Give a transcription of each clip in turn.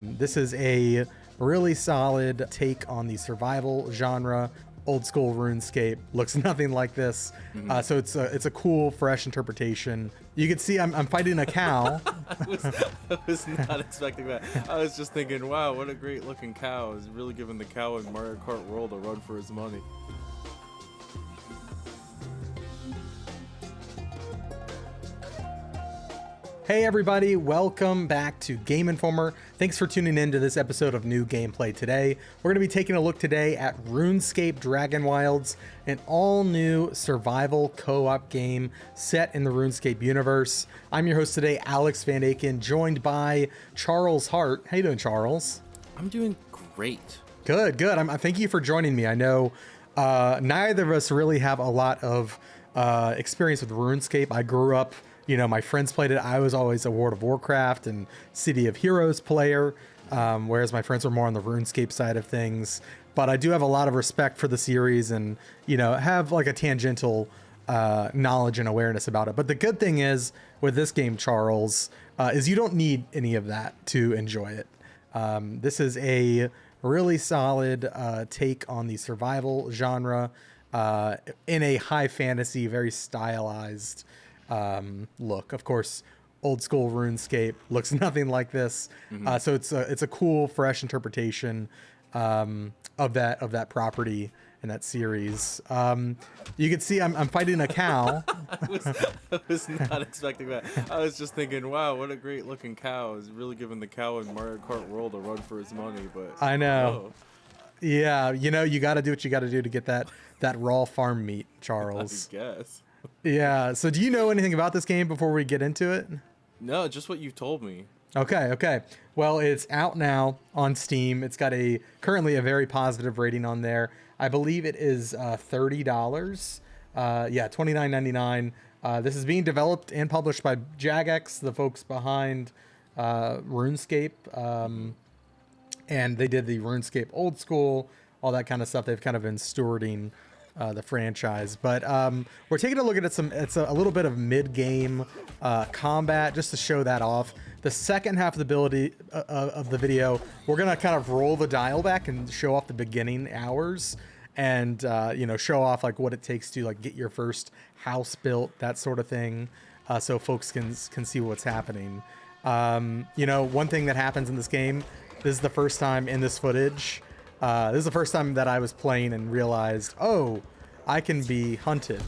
This is a really solid take on the survival genre. Old school RuneScape looks nothing like this. So it's a cool, fresh interpretation. You can see I'm fighting a cow. I was not expecting that. I was just thinking, wow, what a great looking cow. Is really giving the cow in Mario Kart World a run for his money. Hey everybody, welcome back to Game Informer. Thanks for tuning in to this episode of New Gameplay Today. We're going to be taking a look today at RuneScape Dragonwilds, an all-new survival co-op game set in the RuneScape universe. I'm your host today, Alex Van Aken, joined by Charles Harte. How you doing, Charles? I'm doing great. Good. Thank you for joining me. I know neither of us really have a lot of experience with RuneScape. I grew up, my friends played it. I was always a World of Warcraft and City of Heroes player, whereas my friends were more on the RuneScape side of things. But I do have a lot of respect for the series and, have like a tangential knowledge and awareness about it. But the good thing is with this game, Charles, is you don't need any of that to enjoy it. This is a really solid take on the survival genre in a high fantasy, very stylized look. Of course, old school RuneScape looks nothing like this. So it's a cool, fresh interpretation of that property and that series. You can see I'm fighting a cow. I was not expecting that. I was just thinking, wow, what a great looking cow. Is really giving the cow in Mario Kart World a run for his money. But I know. Yeah, you got to do what you got to do to get that raw farm meat, Charles. I guess. Yeah. So do you know anything about this game before we get into it? No, just what you've told me. Okay. Well, it's out now on Steam. It's got currently a very positive rating on there. I believe it is $30. $29.99. This is being developed and published by Jagex, the folks behind RuneScape. And they did the RuneScape old school, all that kind of stuff. They've kind of been stewarding the franchise, but we're taking a look at it's a little bit of mid-game combat just to show that off. The second half of the video, we're gonna kind of roll the dial back and show off the beginning hours and show off like what it takes to like get your first house built, that sort of thing, so folks can see what's happening. One thing that happens in this game, this is the first time in this footage. This is the first time that I was playing and realized, oh, I can be hunted.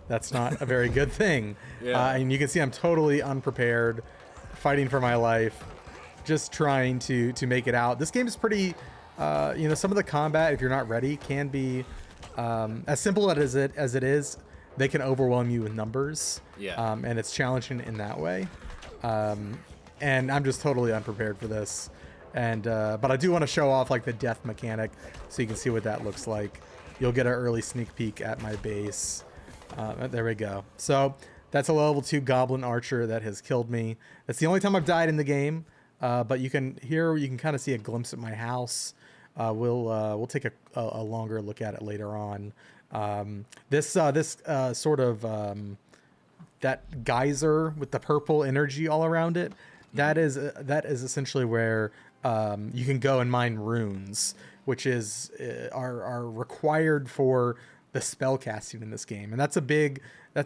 That's not a very good thing. Yeah. And you can see I'm totally unprepared, fighting for my life, just trying to make it out. This game is pretty, some of the combat, if you're not ready, can be as simple as it is. They can overwhelm you with numbers. Yeah. And it's challenging in that way. And I'm just totally unprepared for this. And but I do want to show off like the death mechanic so you can see what that looks like. You'll get an early sneak peek at my base. There we go. So that's a level 2 goblin archer that has killed me. That's the only time I've died in the game. But you can kind of see a glimpse at my house. We'll take a longer look at it later on. This sort of that geyser with the purple energy all around it. That is essentially where you can go and mine runes, which are required for the spell casting in this game, and that's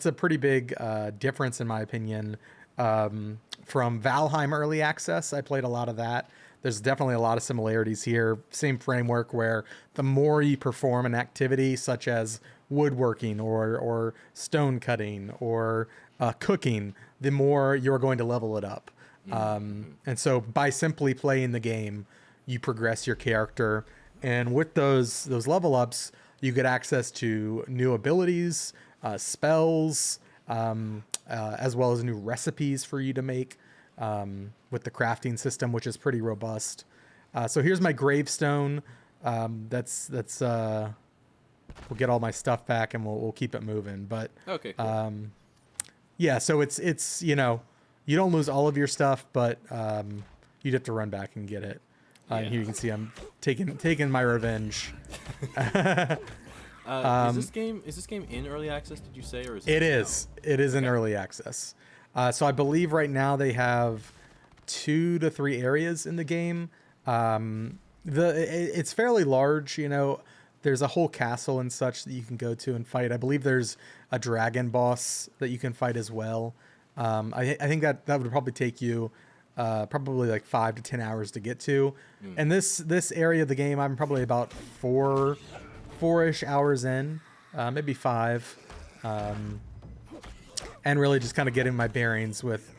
a pretty big difference in my opinion from VALHEIM early access. I played a lot of that. There's definitely a lot of similarities here. Same framework where the more you perform an activity such as woodworking or stone cutting or cooking, the more you're going to level it up. And so by simply playing the game, you progress your character, and with those level ups, you get access to new abilities, spells, as well as new recipes for you to make with the crafting system, which is pretty robust. So here's my gravestone. That's we'll get all my stuff back and we'll keep it moving. But Okay. Cool. Yeah, so it's you don't lose all of your stuff, but you'd have to run back and get it. And here you can see I'm taking my revenge. Is this game in early access? Did you say, or is it is? It is in early access. So I believe right now they have 2 to 3 areas in the game. It's fairly large, you know. There's a whole castle and such that you can go to and fight. I believe there's a dragon boss that you can fight as well. I think that would probably take you probably like 5 to 10 hours to get to. And this area of the game, I'm probably about four-ish hours in, maybe 5, and really just kind of getting my bearings with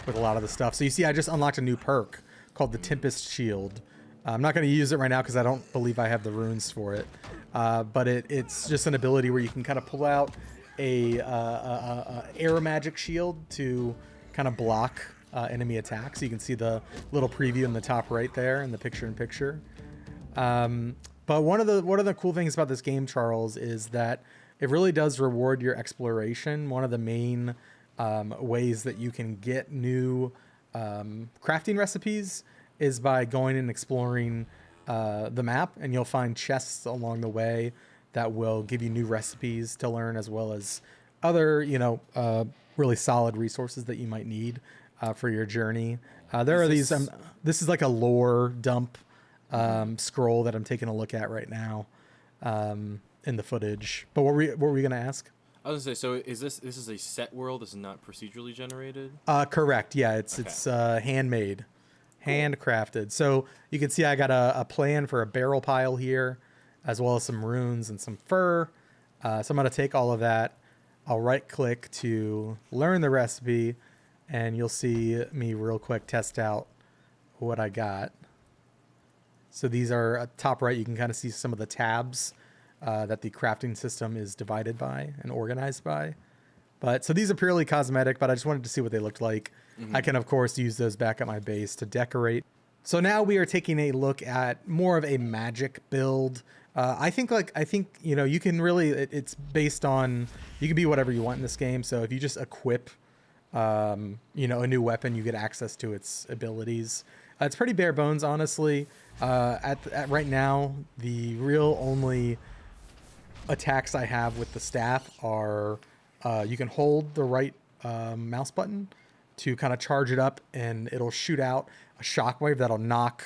a lot of the stuff. So you see, I just unlocked a new perk called the Tempest Shield. I'm not going to use it right now because I don't believe I have the runes for it. But it's just an ability where you can kind of pull out a air magic shield to kind of block enemy attacks. So you can see the little preview in the top right there in the picture-in-picture. But one of the cool things about this game, Charles, is that it really does reward your exploration. One of the main ways that you can get new crafting recipes is by going and exploring the map, and you'll find chests along the way that will give you new recipes to learn, as well as other, really solid resources that you might need for your journey. There are these. This is like a lore dump scroll that I'm taking a look at right now in the footage. But what were we going to ask? I was gonna say, so is this is a set world? This is not procedurally generated? Correct. Yeah, it's handmade. Handcrafted. So you can see I got a plan for a barrel pile here, as well as some runes and some fur. So I'm going to take all of that. I'll right click to learn the recipe, and you'll see me real quick test out what I got. So these are top right. You can kind of see some of the tabs that the crafting system is divided by and organized by. But so these are purely cosmetic, but I just wanted to see what they looked like. I can, of course, use those back at my base to decorate. So now we are taking a look at more of a magic build. I think you can really, it's based on, you can be whatever you want in this game. So if you just equip, a new weapon, you get access to its abilities. It's pretty bare bones, honestly. At right now, the real only attacks I have with the staff are, you can hold the right mouse button to kind of charge it up, and it'll shoot out a shockwave that'll knock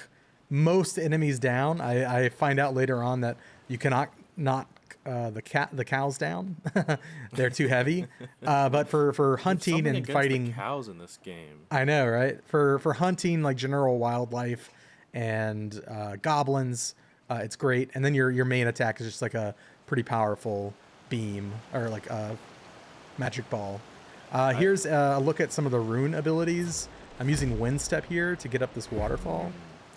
most enemies down. I find out later on that you cannot knock the cows down. They're too heavy. But for hunting and fighting the cows in this game, I know, right? For hunting like general wildlife and goblins, it's great. And then your main attack is just like a pretty powerful beam, or like a magic ball. Here's a look at some of the rune abilities. I'm using Wind Step here to get up this waterfall.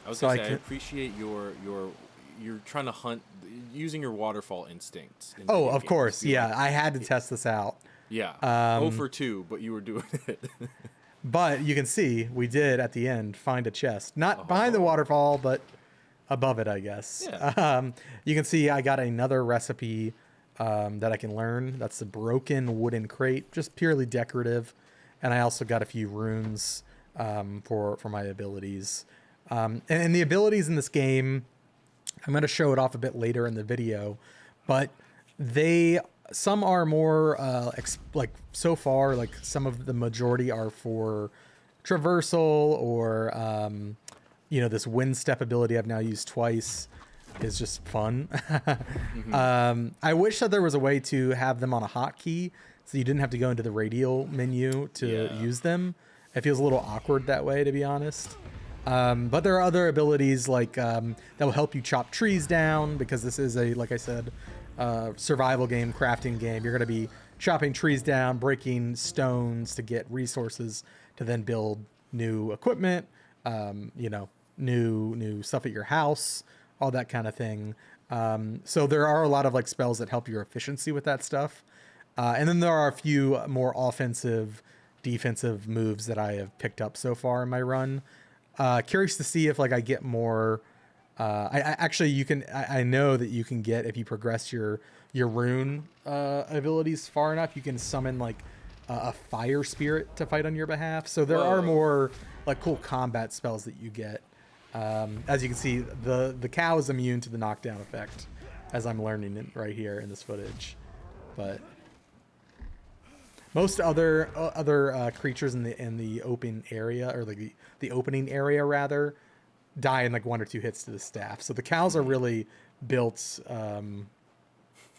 I was gonna say, I appreciate you're trying to hunt using your waterfall instincts. Oh, of course. Yeah, I had to test this out. Yeah. 0 for 2, but you were doing it. But you can see we did at the end find a chest. Not behind the waterfall, but above it, I guess. Yeah. You can see I got another recipe that I can learn. That's the broken wooden crate, just purely decorative. And I also got a few runes for my abilities. And the abilities in this game, I'm going to show it off a bit later in the video, but some are more so far, like some of the majority are for traversal, or this wind step ability I've now used twice is just fun. I wish that there was a way to have them on a hotkey so you didn't have to go into the radial menu to use them. It feels a little awkward that way, to be honest. But there are other abilities like that will help you chop trees down, because this is like I said, survival game, crafting game. You're going to be chopping trees down, breaking stones to get resources to then build new equipment, new stuff at your house, all that kind of thing. So there are a lot of like spells that help your efficiency with that stuff. And then there are a few more offensive, defensive moves that I have picked up so far in my run. Curious to see if like I get more. I know that you can get, if you progress your rune abilities far enough, you can summon like a fire spirit to fight on your behalf. So there are more like cool combat spells that you get. As you can see, the cow is immune to the knockdown effect, as I'm learning it right here in this footage. But most other creatures in the open area, or like the opening area rather, die in like 1 or 2 hits to the staff. So the cows are really built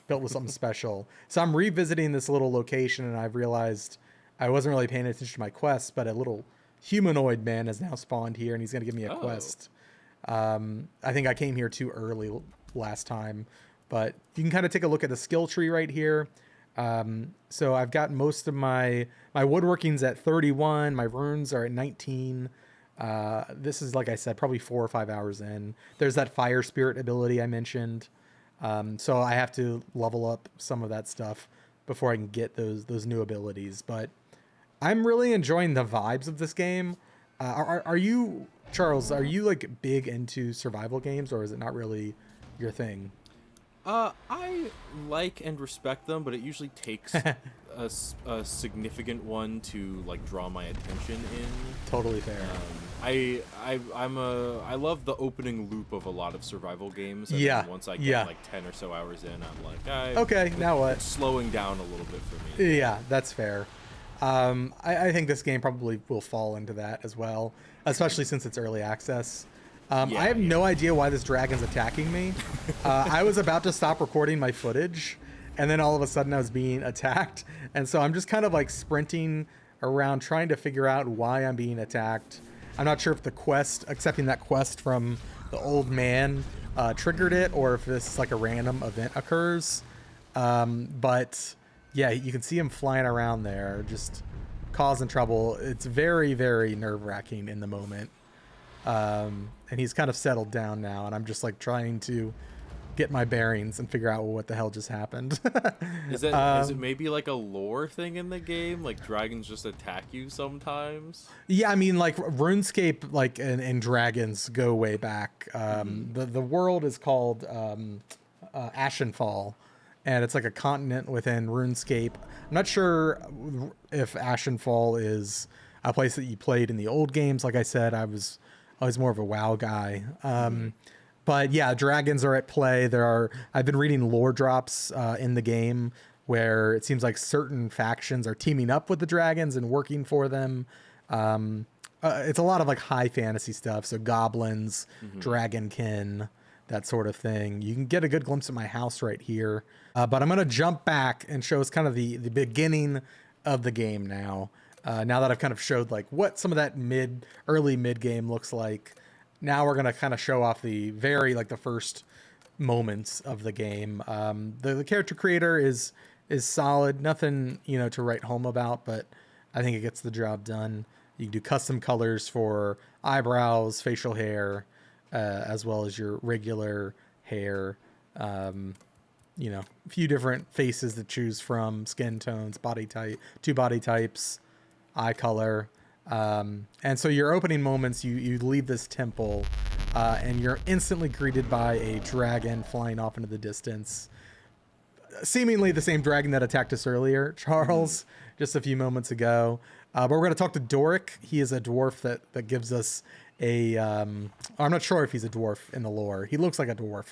with something special. So I'm revisiting this little location, and I've realized I wasn't really paying attention to my quests, but a little humanoid man has now spawned here, and he's going to give me a quest. I think I came here too early last time, but you can kind of take a look at the skill tree right here. So I've got most of my woodworking's at 31. My runes are at 19. This is, like I said, probably 4 or 5 hours in. There's that fire spirit ability I mentioned. So I have to level up some of that stuff before I can get those new abilities. But I'm really enjoying the vibes of this game. Are you, Charles, are you like big into survival games, or is it not really your thing? I like and respect them, but it usually takes a significant one to like draw my attention in. Totally fair. I love the opening loop of a lot of survival games. And Yeah. then once I get like 10 or so hours in, I'm like, Okay, now what? It's slowing down a little bit for me. Yeah, that's fair. I think this game probably will fall into that as well, especially since it's early access. I have no idea why this dragon's attacking me. I was about to stop recording my footage, and then all of a sudden I was being attacked. And so I'm just kind of like sprinting around trying to figure out why I'm being attacked. I'm not sure if the quest, accepting that quest from the old man, triggered it, or if this is like a random event occurs. But yeah, you can see him flying around there, just causing trouble. It's very, very nerve-wracking in the moment. And he's kind of settled down now, and I'm just like trying to get my bearings and figure out what the hell just happened. Is it maybe like a lore thing in the game? Like dragons just attack you sometimes? Yeah, I mean, like RuneScape, like and dragons go way back. The world is called Ashenfall, and it's like a continent within RuneScape. I'm not sure if Ashenfall is a place that you played in the old games. Like I said, I was more of a WoW guy. But yeah, dragons are at play. I've been reading lore drops in the game where it seems like certain factions are teaming up with the dragons and working for them. It's a lot of like high fantasy stuff. So goblins, dragonkin, that sort of thing. You can get a good glimpse of my house right here. But I'm going to jump back and show us kind of the beginning of the game now. Now that I've kind of showed like what some of that early mid game looks like. Now we're going to kind of show off the first moments of the game. The character creator is solid. Nothing, to write home about, but I think it gets the job done. You can do custom colors for eyebrows, facial hair, as well as your regular hair. A few different faces to choose from, skin tones, body type, 2 body types, eye color. And so your opening moments, you leave this temple, and you're instantly greeted by a dragon flying off into the distance. Seemingly the same dragon that attacked us earlier, Charles, just a few moments ago. But we're going to talk to Doric. He is a dwarf that gives us I'm not sure if he's a dwarf in the lore. He looks like a dwarf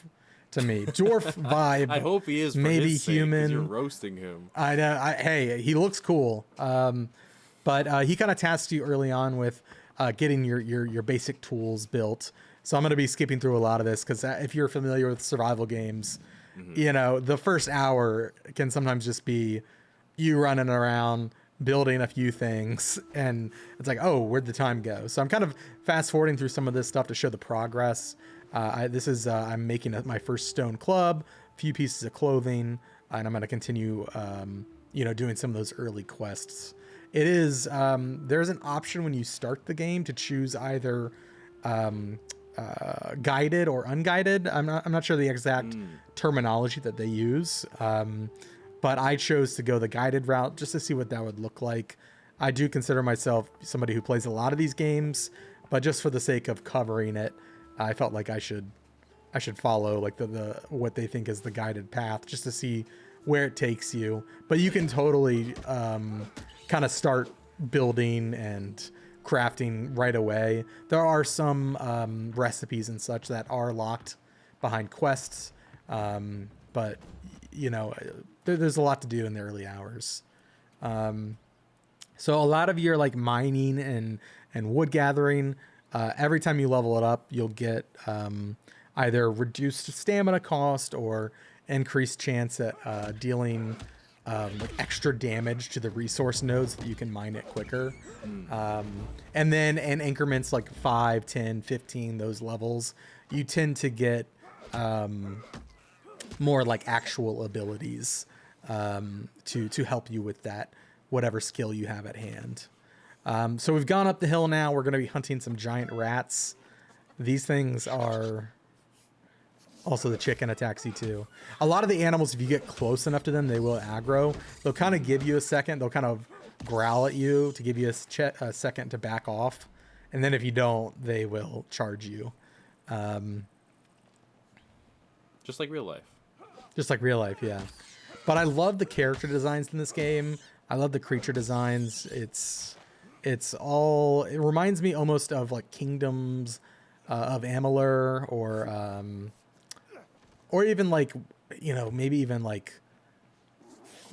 to me. Dwarf vibe. I hope he is. For maybe his sake, human. 'cause you're roasting him. I know. Hey, he looks cool. But he kind of tasked you early on with getting your basic tools built. So I'm going to be skipping through a lot of this because if you're familiar with survival games, the first hour can sometimes just be you running around building a few things, and it's like, oh, where'd the time go? So I'm kind of fast forwarding through some of this stuff to show the progress. I'm making my first stone club, a few pieces of clothing, and I'm going to continue, doing some of those early quests. It is, there's an option when you start the game to choose either guided or unguided. I'm not sure the exact terminology that they use, but I chose to go the guided route just to see what that would look like. I do consider myself somebody who plays a lot of these games, but just for the sake of covering it, I felt like I should follow like the what they think is the guided path just to see where it takes you. But you can totally kind of start building and crafting right away. There are some recipes and such that are locked behind quests, but there's a lot to do in the early hours. So a lot of your like mining and wood gathering Every time you level it up, you'll get either reduced stamina cost or increased chance at dealing like extra damage to the resource nodes so that you can mine it quicker. And then in increments like 5, 10, 15, those levels, you tend to get more like actual abilities to help you with that, whatever skill you have at hand. So we've gone up the hill now. We're going to be hunting some giant rats. These things are... Also, the chicken attacks you too. A lot of the animals, if you get close enough to them, they will aggro. They'll kind of give you a second. They'll kind of growl at you to give you a second to back off. And then if you don't, they will charge you. Just like real life. Just like real life, yeah. But I love the character designs in this game. I love the creature designs. It reminds me almost of like Kingdoms of Amalur, or even like, maybe even like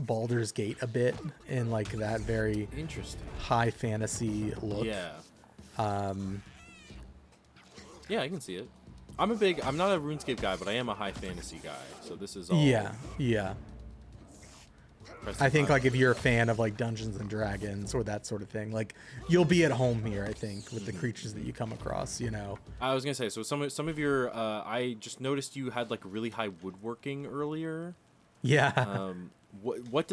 Baldur's Gate a bit, in like that very interesting high fantasy look. Yeah. Yeah, I can see it. I'm not a RuneScape guy, but I am a high fantasy guy. So this is all. Yeah. I think like if you're a fan of like Dungeons and Dragons or that sort of thing, like you'll be at home here, I think, with the creatures that you come across, I was gonna say, so some of your I just noticed you had like really high woodworking earlier. Yeah. What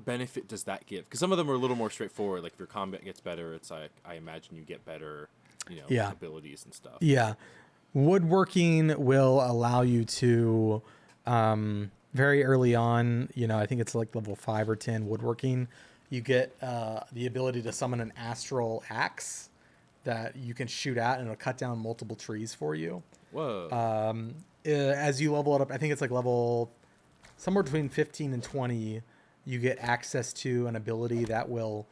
benefit does that give? Because some of them are a little more straightforward. Like if your combat gets better, it's like I imagine you get better, abilities and stuff. Yeah. Woodworking will allow you to very early on, I think it's like level 5 or 10 woodworking, you get the ability to summon an astral axe that you can shoot at, and it'll cut down multiple trees for you. Whoa. As you level it up, I think it's like level somewhere between 15 and 20, you get access to an ability that you'll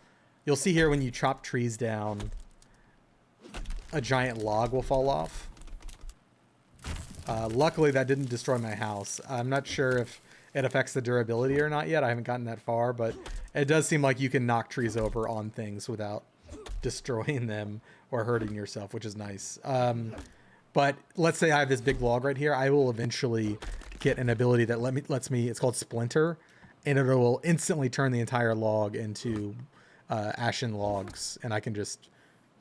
see here when you chop trees down, a giant log will fall off. Luckily, that didn't destroy my house. I'm not sure if it affects the durability or not yet. I haven't gotten that far, but it does seem like you can knock trees over on things without destroying them or hurting yourself, which is nice. But let's say I have this big log right here. I will eventually get an ability that lets me, it's called Splinter, and it will instantly turn the entire log into ashen logs, and I can just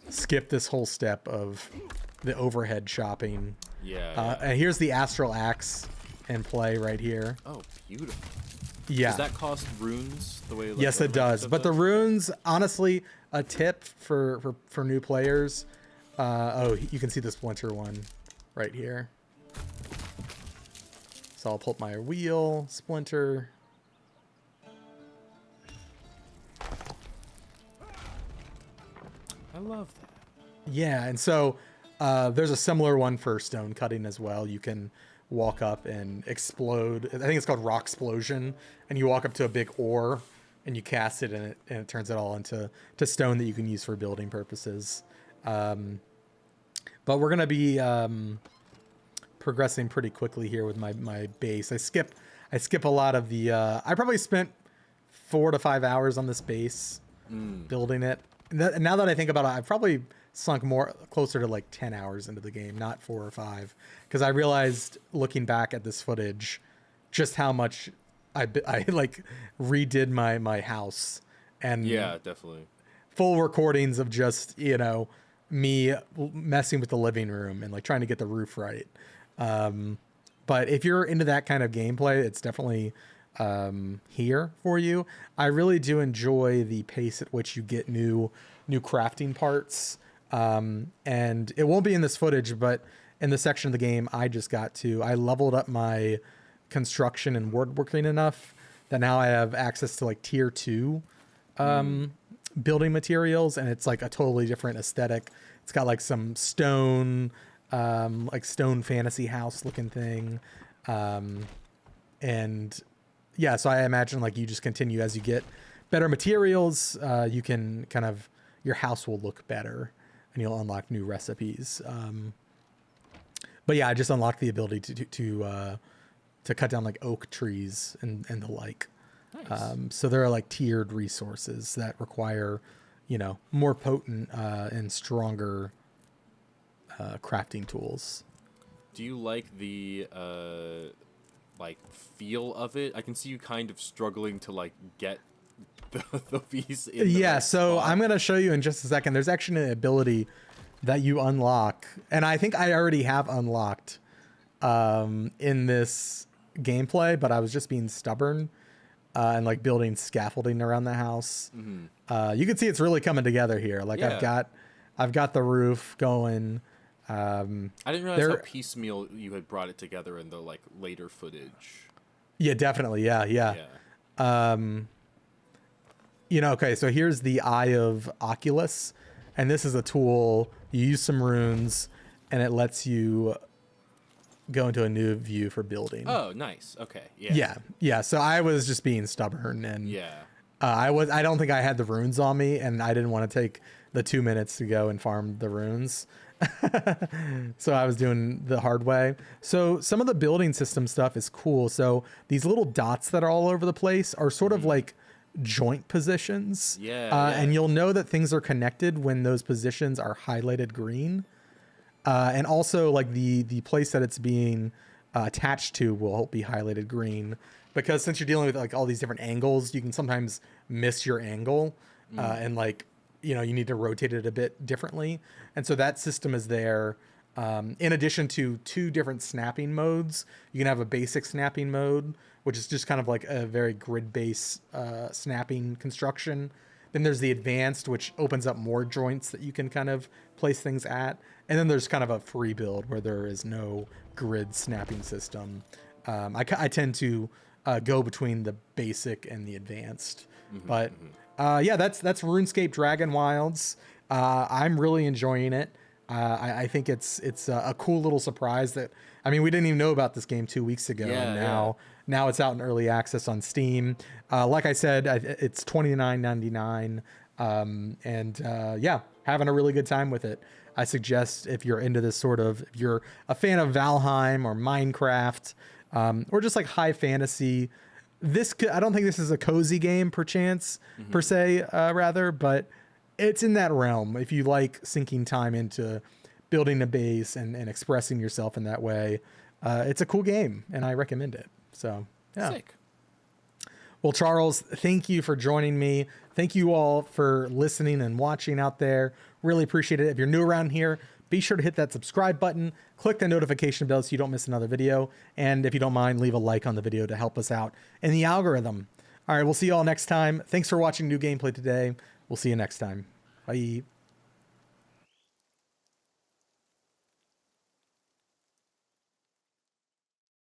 skip this whole step of the overhead chopping. Yeah. And here's the astral axe in play right here. Oh, beautiful. Yeah. Does that cost runes the way? Like, yes, it does. But the runes, honestly, a tip for new players. You can see the splinter one right here. So I'll pull up my wheel, splinter. I love that. Yeah, and so there's a similar one for stone cutting as well. You can walk up and explode. I think it's called Rock Explosion, and you walk up to a big ore and you cast it, and it turns it all into stone that you can use for building purposes. But we're gonna be progressing pretty quickly here with my base. I skip a lot of the. I probably spent 4 to 5 hours on this base building it. Now that I think about it, I've probably sunk closer to like 10 hours into the game, not 4 or 5, because I realized looking back at this footage just how much I like redid my house, and yeah, definitely full recordings of just me messing with the living room and like trying to get the roof right. But if you're into that kind of gameplay, it's definitely here for you. I really do enjoy the pace at which you get new crafting parts. And it won't be in this footage, but in the section of the game I just got to, I leveled up my construction and woodworking enough that now I have access to like tier 2 building materials, and it's like a totally different aesthetic. It's got like some stone, like stone fantasy house looking thing. And yeah, so I imagine like you just continue as you get better materials, you can kind of, your house will look better and you'll unlock new recipes. But yeah, I just unlocked the ability to cut down like oak trees and the like. Nice. So there are like tiered resources that require, more potent and stronger crafting tools. Do you like the like feel of it? I can see you kind of struggling to like get the piece in the right so spot. I'm gonna show you in just a second. There's actually an ability that you unlock, and I think I already have unlocked in this gameplay, but I was just being stubborn and like building scaffolding around the house. You can see it's really coming together here. Like I've got the roof going. I didn't realize how piecemeal you had brought it together in the like later footage. Yeah, definitely. Yeah. Okay, so here's the Eye of Oculus, and this is a tool. You use some runes, and it lets you go into a new view for building. Oh, nice. Okay. Yeah. Yeah. So I was just being stubborn, and Yeah. I don't think I had the runes on me, and I didn't want to take the 2 minutes to go and farm the runes. So I was doing the hard way. So some of the building system stuff is cool. So these little dots that are all over the place are sort of like joint positions. And you'll know that things are connected when those positions are highlighted green. And also like the place that it's being attached to will be highlighted green, because since you're dealing with like all these different angles, you can sometimes miss your angle and like, you need to rotate it a bit differently. And so that system is there. In addition to 2 different snapping modes, you can have a basic snapping mode, which is just kind of like a very grid-based snapping construction. Then there's the advanced, which opens up more joints that you can kind of place things at. And then there's kind of a free build where there is no grid snapping system. I tend to go between the basic and the advanced. But that's RuneScape Dragonwilds. I'm really enjoying it. I think it's a cool little surprise that, we didn't even know about this game 2 weeks ago, and now it's out in early access on Steam. Like I said, it's $29.99, and having a really good time with it. I suggest if you're into this if you're a fan of VALHEIM or Minecraft, or just like high fantasy, I don't think this is a cozy game per se, rather, but it's in that realm. If you like sinking time into building a base and expressing yourself in that way, it's a cool game, and I recommend it. So, yeah. Sick. Well, Charles, thank you for joining me. Thank you all for listening and watching out there. Really appreciate it. If you're new around here, be sure to hit that subscribe button, click the notification bell so you don't miss another video. And if you don't mind, leave a like on the video to help us out in the algorithm. All right, we'll see you all next time. Thanks for watching new gameplay today. We'll see you next time. Bye.